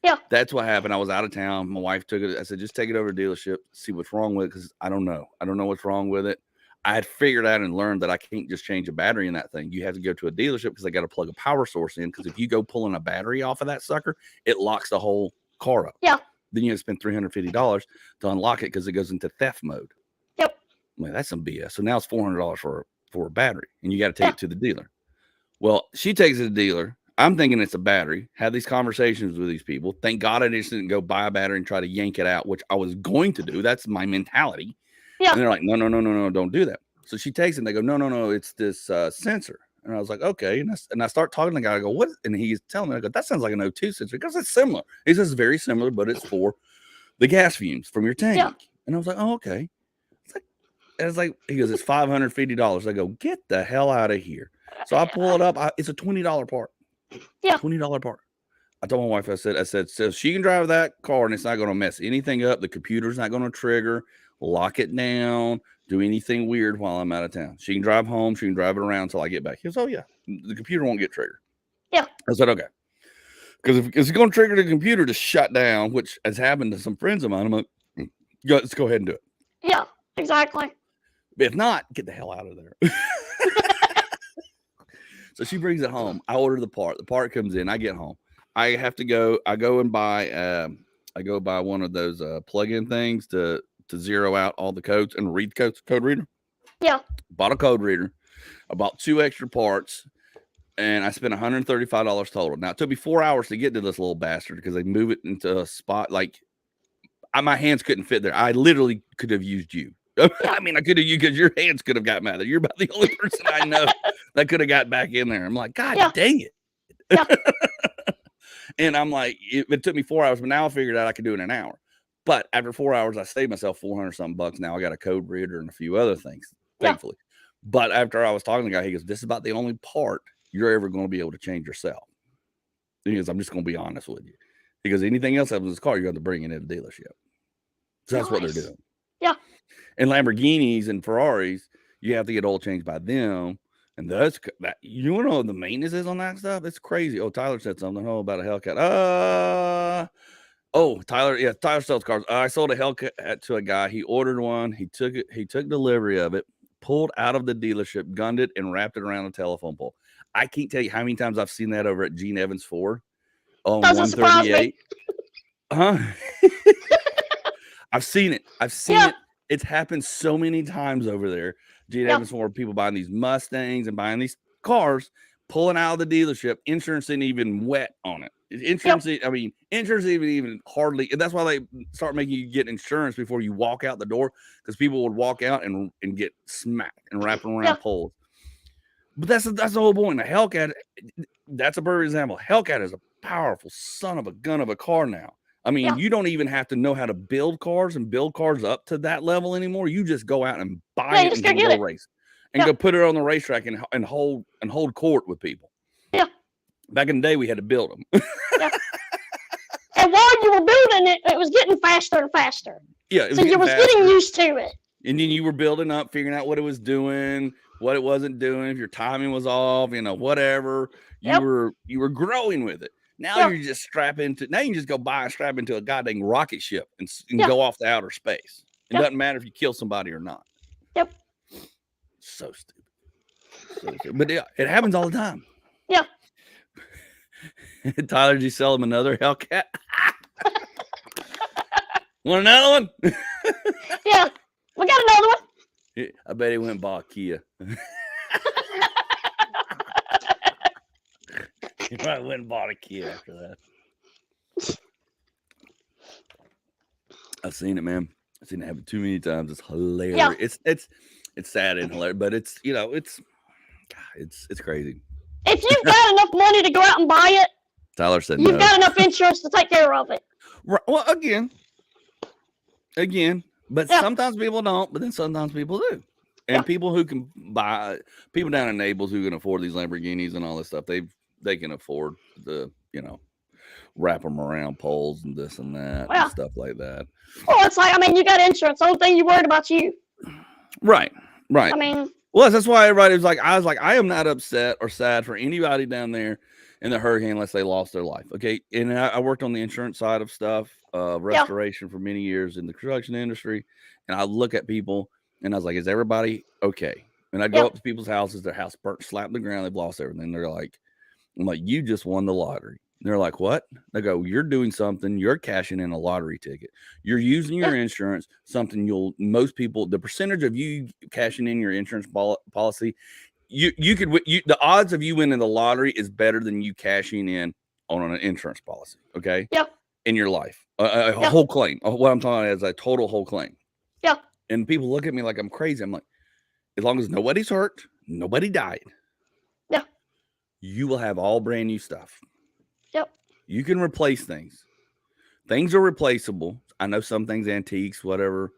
Yeah. That's what happened. I was out of town. My wife took it. I said, just take it over to the dealership, see what's wrong with it, because I don't know. I don't know what's wrong with it. I had figured out and learned that I can't just change a battery in that thing. You have to go to a dealership because they got to plug a power source in. Because if you go pulling a battery off of that sucker, it locks the whole car up. Yeah. Then you have to spend $350 to unlock it because it goes into theft mode. Yep. Man, that's some BS. So now it's $400 for a battery, and you got to take it to the dealer. Well, she takes it to the dealer. I'm thinking it's a battery. Had these conversations with these people. Thank God I just didn't go buy a battery and try to yank it out, which I was going to do. That's my mentality. Yeah. And they're like, no, don't do that. So she takes it and they go, no, it's this sensor. And I was like, okay. And I start talking to the guy. I go, what? And he's telling me, I go, that sounds like an O2 sensor because it's similar. He says very similar, but it's for the gas fumes from your tank. Yeah. And I was like, oh, okay. It's like he goes, it's $550. I go, get the hell out of here. So I pull it up. It's a $20 part. Yeah. $20 part. I told my wife, I said, so she can drive that car and it's not going to mess anything up. The computer's not going to trigger, lock it down, do anything weird while I'm out of town. She can drive home. She can drive it around until I get back. He goes, oh, yeah. The computer won't get triggered. Yeah. I said, okay. Because if it's going to trigger the computer to shut down, which has happened to some friends of mine, I'm like, let's go ahead and do it. Yeah, exactly. But if not, get the hell out of there. So she brings it home. I order the part. The part comes in. I get home. I have to go. I go and buy. I go buy one of those plug-in things to zero out all the codes and read codes. Code reader. Yeah. Bought a code reader. I bought 2 extra parts, and I spent $135 total. Now it took me 4 hours to get to this little bastard because they move it into a spot like my hands couldn't fit there. I literally could have used you. I mean, I could have, because your hands could have got mad. You're about the only person I know that could have got back in there. I'm like, God dang it. Yeah. And I'm like, it took me 4 hours, but now I figured out I could do it in an hour. But after 4 hours, I saved myself $400 something bucks. Now I got a code reader and a few other things, thankfully. But after I was talking to the guy, he goes, this is about the only part you're ever going to be able to change yourself. He goes, I'm just going to be honest with you. He goes, anything else happens in this car, you have to bring it in the dealership. So that's what they're doing. Yeah. And Lamborghinis and Ferraris, you have to get oil changed by them. And that's that. You know what the maintenance is on that stuff? It's crazy. Oh, Tyler said something. Oh, about a Hellcat. Tyler sells cars. I sold a Hellcat to a guy. He ordered one. He took delivery of it, pulled out of the dealership, gunned it, and wrapped it around a telephone pole. I can't tell you how many times I've seen that over at Gene Evans Ford on 138. I've seen it. It. It's happened so many times over there. Gene Evans Ford, people buying these Mustangs and buying these cars, pulling out of the dealership, insurance isn't even wet on it. Insurance, I mean, insurance even hardly, and that's why they start making you get insurance before you walk out the door, because people would walk out and get smacked and wrapped around poles. But that's the whole point. The Hellcat, that's a perfect example. Hellcat is a powerful son of a gun of a car now. I mean, you don't even have to know how to build cars and build cars up to that level anymore. You just go out and buy it and go race and go put it on the racetrack and hold court with people. Yeah. Back in the day, we had to build them. And while you were building it, it was getting faster and faster. Yeah. So you was getting used to it. And then you were building up, figuring out what it was doing, what it wasn't doing, if your timing was off, whatever. You were growing with it. Now you're just now you can just go buy and strap into a goddamn rocket ship and go off to outer space. It doesn't matter if you kill somebody or not. Yep. So stupid. But it happens all the time. Yeah. Tyler, did you sell him another Hellcat? Want another one? Yeah. We got another one. I bet he went and bought a Kia. He probably went and bought a Kia after that. I've seen it, man. I've seen it happen too many times. It's hilarious. Yeah. It's sad and hilarious, but it's crazy. If you've got enough money to go out and buy it, Tyler said you've got enough insurance to take care of it. Right. Well, again, but sometimes people don't, but then sometimes people do. And people who can buy, people down in Naples who can afford these Lamborghinis and all this stuff, they can afford the, wrap them around poles and this and that and stuff like that. Well, it's like, you got insurance. The only thing you worried about you. Right. Well, that's why everybody was like, I am not upset or sad for anybody down there in the hurricane unless they lost their life. Okay. And I worked on the insurance side of stuff, restoration for many years in the construction industry. And I look at people and I was like, is everybody okay? And I'd go up to people's houses, their house burnt, slapped the ground, they've lost everything. They're like, I'm like, you just won the lottery. And they're like, what? They go, you're doing something. You're cashing in a lottery ticket. You're using your insurance, something most people, the percentage of you cashing in your insurance policy, the odds of you winning the lottery is better than you cashing in on an insurance policy. Okay. Yeah. In your life, a whole claim. What I'm talking about is a total whole claim. Yeah. And people look at me like I'm crazy. I'm like, as long as nobody's hurt, nobody died. Yeah. You will have all brand new stuff. Yep. You can replace things. Things are replaceable. I know some things antiques, whatever.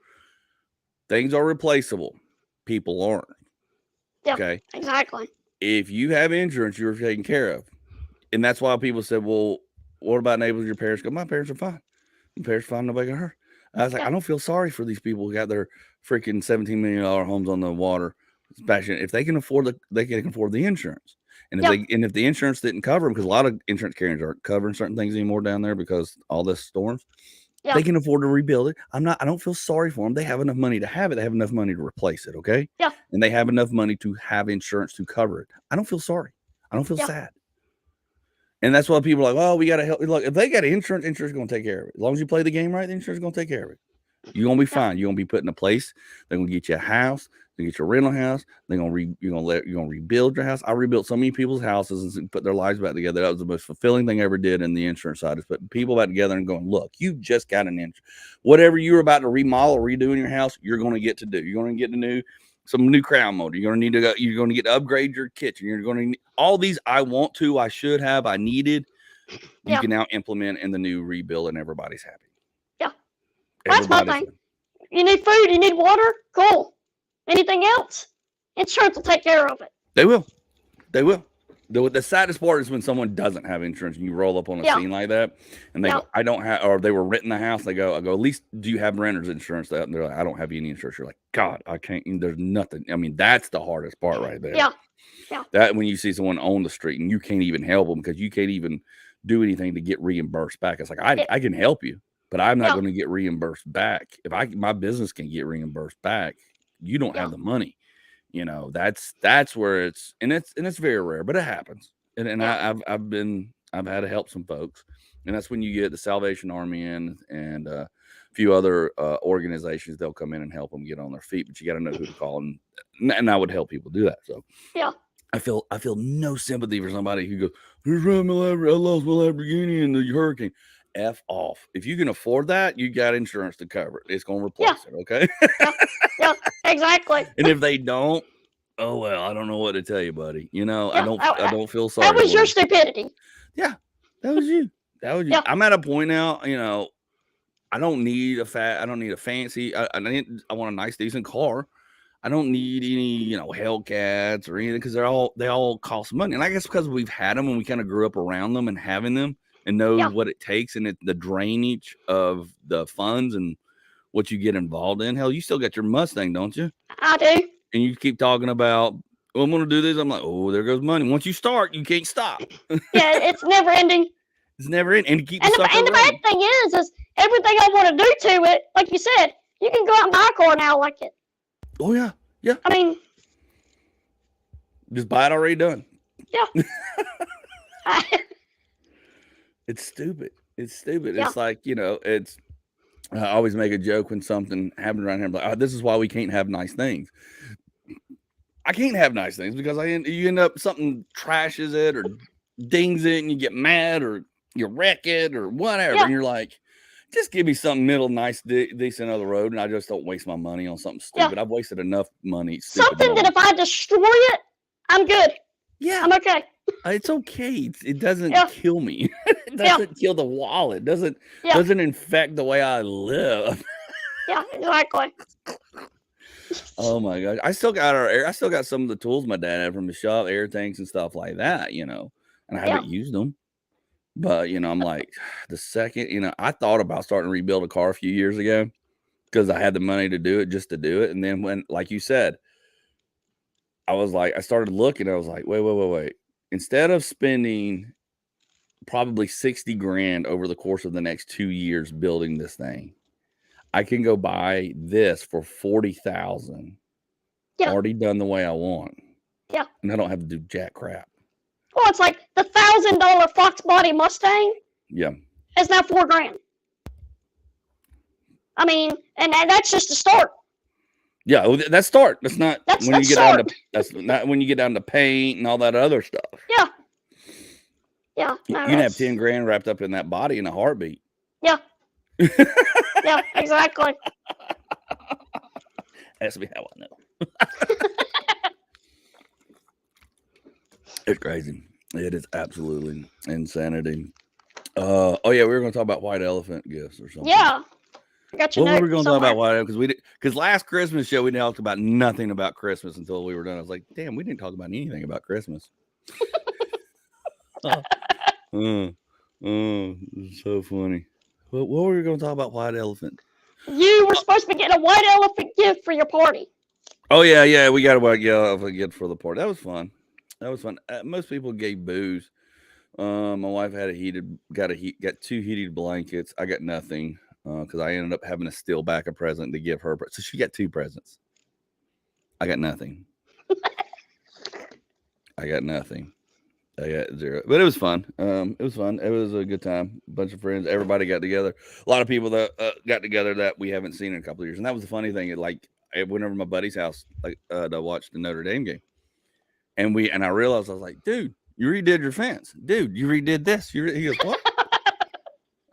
Things are replaceable. People aren't. Yeah, okay. Exactly. If you have insurance, you're taken care of. And that's why people said, well, what about neighbors? Your parents go, my parents are fine. My parents are fine. Nobody got hurt. I was like, I don't feel sorry for these people who got their freaking $17 million homes on the water. If they can afford they can afford the insurance. And if the insurance didn't cover them, because a lot of insurance carriers aren't covering certain things anymore down there because all this storms, they can afford to rebuild it. I don't feel sorry for them. They have enough money to have it. They have enough money to replace it. Okay. Yeah. And they have enough money to have insurance to cover it. I don't feel sorry. I don't feel sad. And that's why people are like, oh, we got to help. Look, if they got insurance is going to take care of it. As long as you play the game right, the insurance is going to take care of it. You're going to be fine. You're going to be put in a place. They're going to get you a house. They get your rental house. You're going to rebuild your house. I rebuilt so many people's houses and put their lives back together. That was the most fulfilling thing I ever did in the insurance side, is putting people back together and going, look, you just got an insurance. Whatever you're about to remodel or redo in your house, you're going to get to do. You're going to get some new crown mold. You're going to need to go. You're going to get to upgrade your kitchen. You're going to need all these. I should have, I needed. You can now implement in the new rebuild, and everybody's happy. Yeah, that's my thing. You need food. You need water. Cool. Anything else? Insurance will take care of it. They will. The saddest part is when someone doesn't have insurance and you roll up on a scene like that, and they go, I don't have, or they were renting the house. I go, at least do you have renter's insurance? And they're like, I don't have any insurance. You're like, God, I can't. There's nothing. I mean, that's the hardest part right there. Yeah. That when you see someone on the street and you can't even help them because you can't even do anything to get reimbursed back. It's like I can help you, but I'm not going to get reimbursed back. If my business can get reimbursed back, you don't have the money. That's where it's very rare, but it happens. And I've had to help some folks, and that's when you get the Salvation Army in and a few other organizations. They'll come in and help them get on their feet, but you got to know who to call, and I would help people do that. So I feel no sympathy for somebody who goes, I lost my Lamborghini in the hurricane. F off. If you can afford that, you got insurance to cover it. It's going to replace it, okay? Yeah, exactly. And if they don't, oh well, I don't know what to tell you, buddy. You know, Yeah, I don't feel sorry. That was for your you. stupidity. Yeah, that was you. That was you. Yeah. I'm at a point now, you know, I don't need a fancy. I want a nice, decent car. I don't need any, you know, Hellcats or anything because they all cost money. And I guess because we've had them and we kind of grew up around them and having them and know what it takes and the drainage of the funds and what you get involved in. Hell, you still got your Mustang, don't you? I do. And you keep talking about, well, I'm going to do this. I'm like, oh, there goes money. Once you start, you can't stop. Yeah, it's never ending. It's never ending. And keep and the bad thing is everything I want to do to it, like you said, you can go out and buy a car now like it. Oh, yeah. Yeah. I mean, just buy it already done. Yeah. It's stupid. It's stupid. Yeah. It's like, you know, it's, I always make a joke when something happens around here. I'm like, oh, this is why we can't have nice things. I can't have nice things because you end up, something trashes it or dings it and you get mad or you wreck it or whatever. And you're like, just give me something middle, nice, decent on the road, and I just don't waste my money on something stupid. I've wasted enough money. Something that if I destroy it, I'm good. Yeah. I'm okay. It's okay. It doesn't kill me. It doesn't kill the wallet. It doesn't infect the way I live. Yeah, exactly. Oh my gosh. I still got some of the tools my dad had from the shop, air tanks and stuff like that, you know, and I haven't used them. But, you know, I'm like, the second, you know, I thought about starting to rebuild a car a few years ago because I had the money to do it, just to do it. And then when, like you said, I started looking, I was like, wait. Instead of spending probably 60 grand over the course of the next 2 years building this thing, I can go buy this for 40,000. Already done the way I want. Yeah. And I don't have to do jack crap. Well, it's like the $1,000 Fox Body Mustang. Yeah. It's now $4 grand. I mean, and that's just a start. Yeah, that's start. That's not when you get start. down to that's not when you get down to paint and all that other stuff. Yeah. Yeah. You can have 10 grand wrapped up in that body in a heartbeat. Yeah. Yeah, exactly. That's me how I know. It's crazy. It is absolutely insanity. Oh yeah, we were going to talk about white elephant gifts or something. Yeah. I got your What were we going to talk about white elephant? Because last Christmas show we talked about nothing about Christmas until we were done. I was like, damn, we didn't talk about anything about Christmas. It's so funny. What were we going to talk about white elephant? You were supposed to be getting a white elephant gift for your party. Oh yeah, we got a white elephant gift for the party. That was fun. Most people gave booze. My wife had got 2 heated blankets. I got nothing because I ended up having to steal back a present to give her. So she got 2 presents. I got nothing. I got 0. But it was fun. It was fun. It was a good time. A bunch of friends. Everybody got together. A lot of people that got together that we haven't seen in a couple of years. And that was the funny thing. I went over to my buddy's house to watch the Notre Dame game. And I realized, I was like, dude, you redid your fence. Dude, you redid this. He goes, what?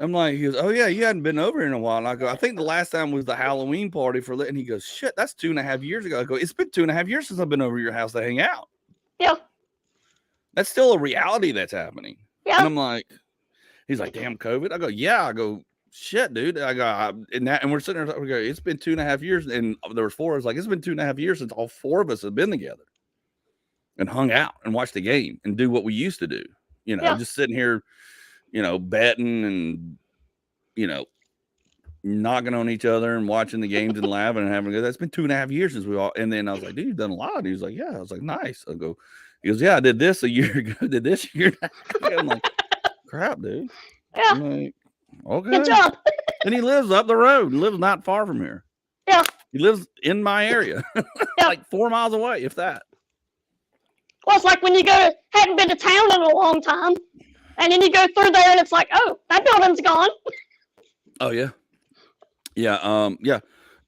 I'm like, he goes, oh yeah, you hadn't been over in a while. And I go, I think the last time was the Halloween party for Lit. And he goes, shit, that's 2.5 years ago. I go, it's been 2.5 years since I've been over to your house to hang out. Yeah. That's still a reality that's happening. Yeah. And I'm like, he's like, damn, COVID. I go, yeah. I go, shit, dude. I go, and we're sitting there. We go, it's been 2.5 years. And there was 4. I was like, it's been 2.5 years since all 4 of us have been together and hung out and watched the game and do what we used to do. You know, just sitting here, you know, betting and, you know, knocking on each other and watching the games and laughing and having a good. That's been 2.5 years since we all. And then I was like, dude, you've done a lot. And he was like, yeah. I was like, nice. I go, he goes, yeah, I did this a year ago. Did this a year ago. I'm like, crap, dude. Yeah. I'm like, okay. Good job. And he lives up the road. He lives not far from here. Yeah. He lives in my area, like 4 miles away, if that. Well, it's like when you hadn't been to town in a long time, and then you go through there, and it's like, oh, that building's gone. Oh yeah, yeah, yeah.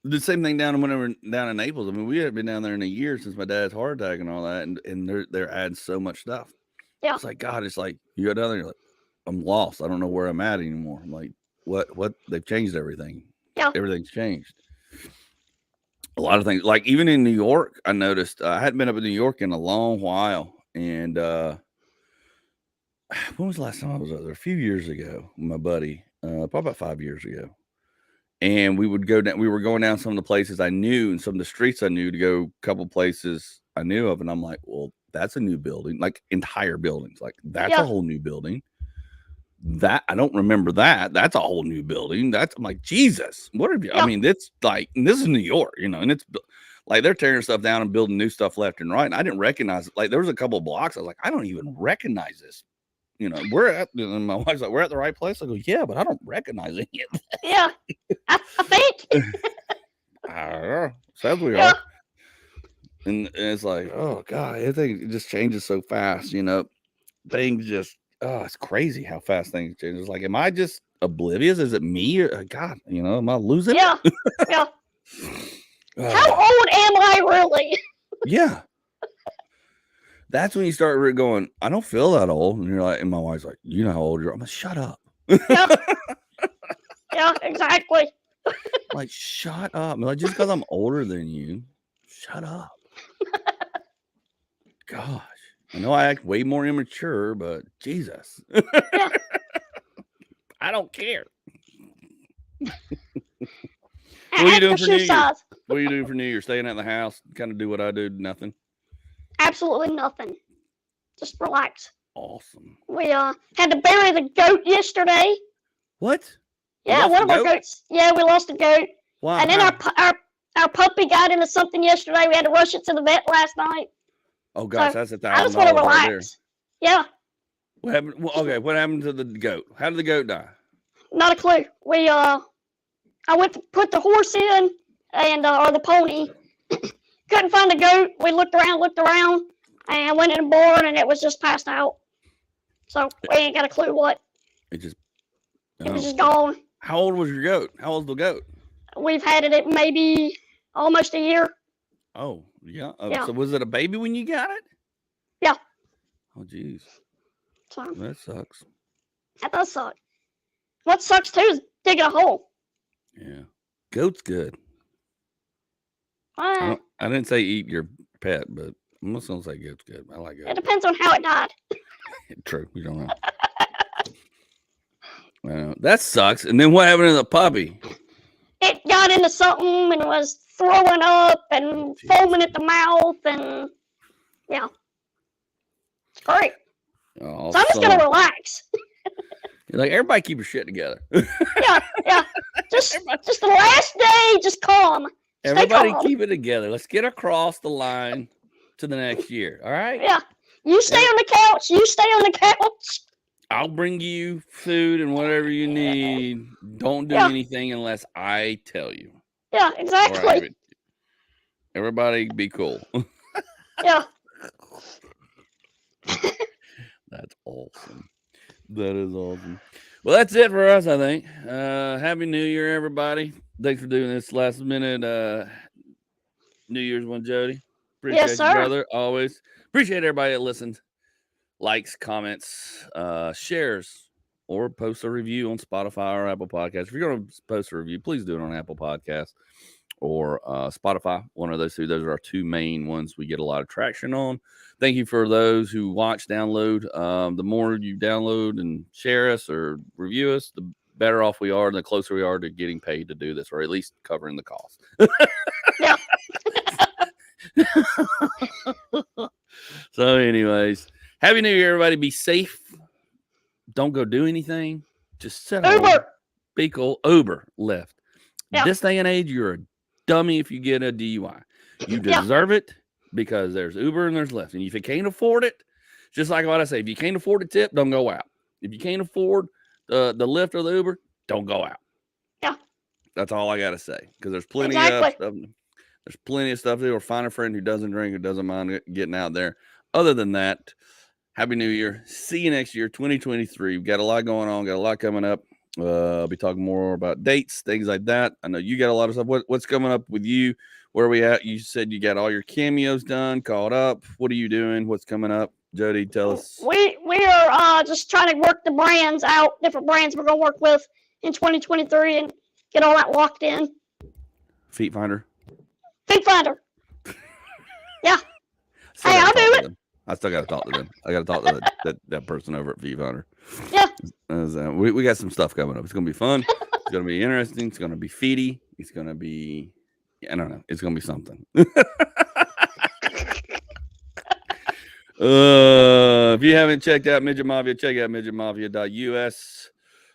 The same thing down when we were down in Naples. I mean, we hadn't been down there in a year since my dad's heart attack and all that, and they're adding so much stuff. Yeah. It's like, God, it's like you go down there, you're like, I'm lost. I don't know where I'm at anymore. I'm like, what? They've changed everything. Yeah. Everything's changed. A lot of things, like even in New York, I noticed I hadn't been up in New York in a long while, and when was the last time I was up there? A few years ago, with my buddy, probably about 5 years ago. And we would go down. We were going down some of the places I knew, and some of the streets I knew to go. A couple places I knew of, and I'm like, well, that's a new building, like entire buildings. Like that's a whole new building. That I don't remember that. That's a whole new building. I'm like, Jesus, what have you? I mean, it's like this is New York, and it's like they're tearing stuff down and building new stuff left and right. And I didn't recognize it. Like there was a couple of blocks. I was like, I don't even recognize this. We're at. And my wife's like, we're at the right place. I go, yeah, but I don't recognize it. Yeah, I think. I don't know. Says we are. And it's like, oh God, everything just changes so fast. Things just. Oh, it's crazy how fast things change. It's like, am I just oblivious? Is it me? Or, God, am I losing? Yeah, yeah. How old am I really? Yeah. That's when you start going, I don't feel that old. And you're like, and my wife's like, you know how old you are? I'm like, shut up. Yeah, yeah, exactly. Like, shut up. Like, just because I'm older than you, shut up. Gosh. I know I act way more immature, but Jesus. Yeah. I don't care. What are you doing for New Year? What are you doing for New Year? Staying at the house? Kind of do what I do? Nothing? Absolutely nothing. Just relax. Awesome. We had to bury the goat yesterday. What? Yeah, one of our goats. Yeah, we lost a goat. Wow. And then our puppy got into something yesterday. We had to rush it to the vet last night. Oh gosh, so that's $1,000. I just want to relax. Right there. Yeah. What happened? Well, okay, what happened to the goat? How did the goat die? Not a clue. I went to put the horse in and or the pony. Couldn't find the goat. We looked around, and went in the barn, and it was just passed out. So we ain't got a clue what. It was just gone. How old was your goat? How old's the goat? We've had it at maybe almost a year. Oh, yeah. So was it a baby when you got it? Yeah. Oh, geez. So, that sucks. That does suck. What sucks too is digging a hole. Yeah. Goat's good. I didn't say eat your pet, but I'm just going to say goat's good. I like goat. It depends on how it died. True. You don't know. That sucks. And then what happened to the puppy? It got into something and was throwing up and foaming at the mouth, and yeah. It's great. Oh, so I'm just going to relax. You're like, everybody keep your shit together. Yeah. Just the last day, just calm. Everybody keep it together. Let's get across the line to the next year. All right? Yeah. You stay on the couch. You stay on the couch. I'll bring you food and whatever you need. Don't do anything unless I tell you. Yeah, exactly. Right. Everybody be cool. Yeah. That's awesome. That is awesome. Well, that's it for us, I think. Happy New Year, everybody. Thanks for doing this last minute New Year's one, Jody. Appreciate you, brother. Always. Appreciate everybody that listened. Likes, comments, shares, or post a review on Spotify or Apple Podcasts. If you're going to post a review, please do it on Apple Podcasts or Spotify. One of those two. Those are our two main ones we get a lot of traction on. Thank you for those who watch, download. The more you download and share us or review us, the better off we are and the closer we are to getting paid to do this, or at least covering the cost. Yeah. So anyways, Happy New Year, everybody. Be safe. Don't go do anything. Just sit home. Be cool. Uber, Lyft. Yeah. This day and age, you're a dummy if you get a DUI. You deserve it because there's Uber and there's Lyft. And if you can't afford it, just like what I say, if you can't afford a tip, don't go out. If you can't afford the Lyft or the Uber, don't go out. Yeah. That's all I got to say. Because there's plenty of stuff. There's plenty of stuff to do. Or find a friend who doesn't drink, who doesn't mind getting out there. Other than that, Happy New Year. See you next year, 2023. We've got a lot going on. Got a lot coming up. I'll be talking more about dates, things like that. I know you got a lot of stuff. What's coming up with you? Where are we at? You said you got all your cameos done, caught up. What are you doing? What's coming up? Jody, tell us. We are just trying to work the brands out, different brands we're gonna work with in 2023 and get all that locked in. Feet Finder. Feet Finder. Yeah. Hey, I'll do it. I still got to talk to them. I got to talk to that person over at Feet Finder. Yeah. We got some stuff coming up. It's going to be fun. It's going to be interesting. It's going to be feety. It's going to be, I don't know. It's going to be something. If you haven't checked out Midget Mafia, check out midgetmafia.us.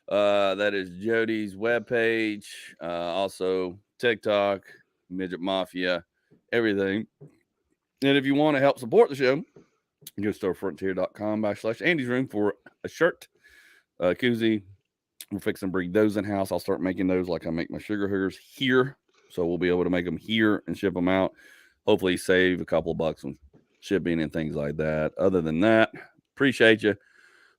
That is Jody's webpage. Also, TikTok, Midget Mafia, everything. And if you want to help support the show, go to storefrontier.com/Andy's Room for a shirt, koozie. We're fixing to bring those in house. I'll start making those like I make my sugar hookers here. So we'll be able to make them here and ship them out. Hopefully save a couple of bucks on shipping and things like that. Other than that, appreciate you.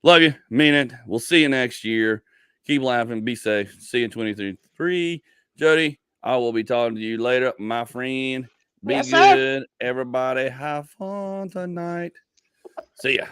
Love you. Mean it. We'll see you next year. Keep laughing. Be safe. See you in 2023. Jody, I will be talking to you later, my friend. Be Yes, good. Sir. Everybody have fun tonight. See ya.